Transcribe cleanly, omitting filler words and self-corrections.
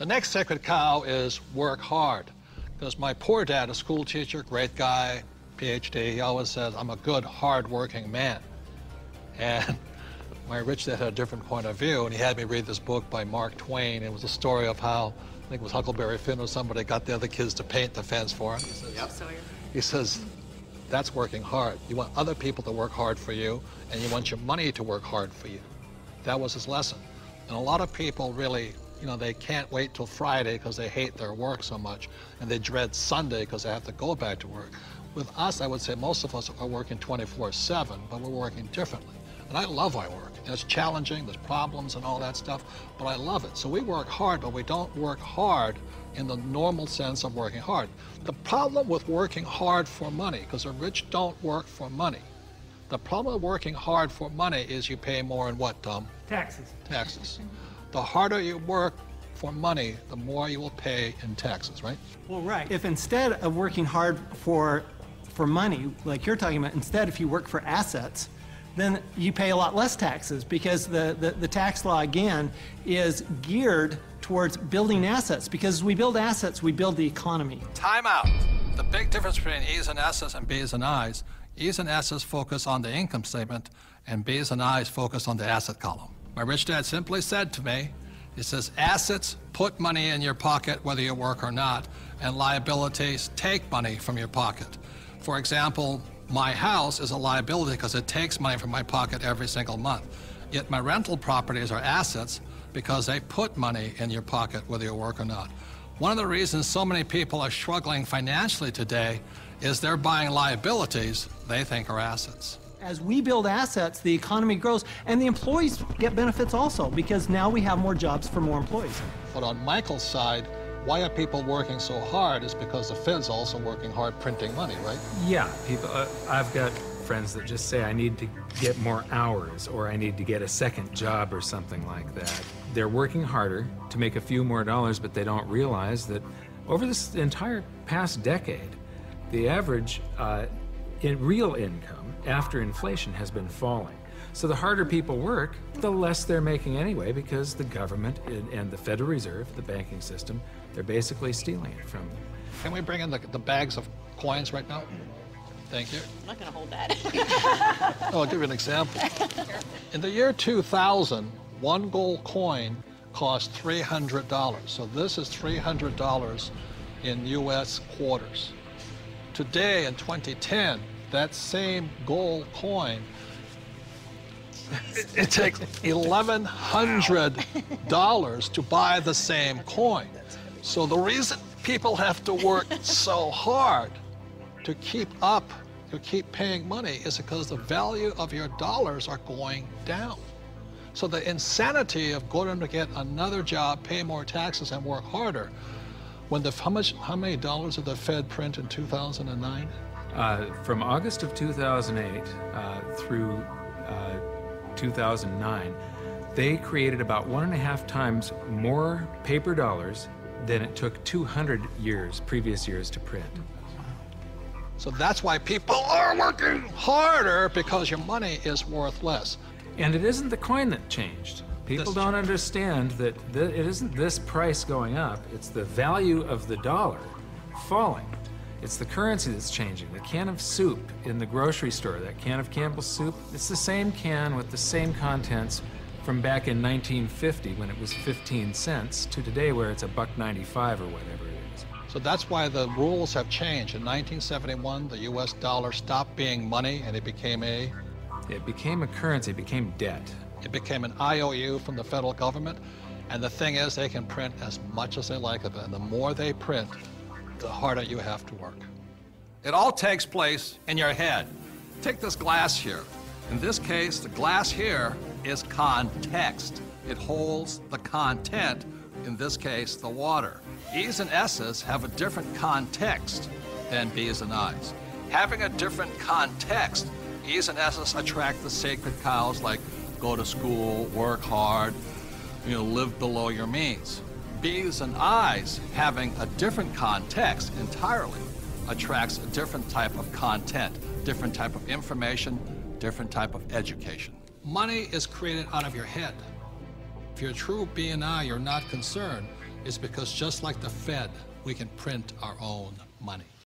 next sacred cow is work hard. Because my poor dad, a school teacher, great guy, PhD, he always says, I'm a good, hard-working man. And my rich dad had a different point of view, and he had me read this book by Mark Twain. It was a story of how, I think it was Huckleberry Finn or somebody, got the other kids to paint the fence for him. He says, that's working hard. You want other people to work hard for you, and you want your money to work hard for you. That was his lesson. And a lot of people really, you know, they can't wait till Friday because they hate their work so much, and they dread Sunday because they have to go back to work. With us, I would say most of us are working 24/7, but we're working differently. And I love our work. And it's challenging, there's problems and all that stuff, but I love it. So we work hard, but we don't work hard in the normal sense of working hard. The problem with working hard for money, because the rich don't work for money. The problem with working hard for money is you pay more in what, Tom? Taxes. Taxes. The harder you work for money, the more you will pay in taxes, right? Well, right. If instead of working hard for money, like you're talking about, instead if you work for assets, then you pay a lot less taxes because the tax law, again, is geared towards building assets. Because as we build assets, we build the economy. Time out. The big difference between E's and S's and B's and I's, E's and S's focus on the income statement, and B's and I's focus on the asset column. My rich dad simply said to me, he says, assets put money in your pocket whether you work or not, and liabilities take money from your pocket. For example, my house is a liability because it takes money from my pocket every single month. Yet my rental properties are assets because they put money in your pocket whether you work or not. One of the reasons so many people are struggling financially today is they're buying liabilities they think are assets. As we build assets, the economy grows, and the employees get benefits also, because now we have more jobs for more employees. But on Michael's side, why are people working so hard is because the Fed's also working hard printing money, right? Yeah, people. I've got friends that just say, I need to get more hours, or I need to get a second job or something like that. They're working harder to make a few more dollars, but they don't realize that over this entire past decade, the average in real income after inflation has been falling. So the harder people work, the less they're making anyway, because the government and the Federal Reserve, the banking system, they're basically stealing it from them. Can we bring in the bags of coins right now? Thank you. I'm not going to hold that. I'll give you an example. In the year 2000, one gold coin cost $300. So this is $300 in US quarters. Today, in 2010, that same gold coin, it takes $1,100 to buy the same coin. So the reason people have to work so hard to keep up, to keep paying money, is because the value of your dollars are going down. So the insanity of going to get another job, pay more taxes, and work harder, when how many dollars did the Fed print in 2009? From August of 2008 through 2009, they created about 1.5 times more paper dollars than it took 200 previous years to print. So that's why people are working harder, because your money is worth less. And it isn't the coin that changed. People don't understand that it isn't this price going up, it's the value of the dollar falling. It's the currency that's changing. The can of soup in the grocery store, that can of Campbell's soup, it's the same can with the same contents from back in 1950 when it was 15 cents to today where it's $1.95 or whatever it is. So that's why the rules have changed. In 1971, the US dollar stopped being money and it became a currency, it became debt. It became an IOU from the federal government. And the thing is, they can print as much as they like of it. And the more they print, the harder you have to work. It all takes place in your head. Take this glass here. In this case, the glass here is context. It holds the content, in this case, the water. E's and S's have a different context than B's and I's. Having a different context, E's and S's attract the sacred cows like go to school, work hard, live below your means. B's and I's, having a different context entirely, attracts a different type of content, different type of information, different type of education. Money is created out of your head. If you're a true B and I, you're not concerned is because just like the Fed, we can print our own money.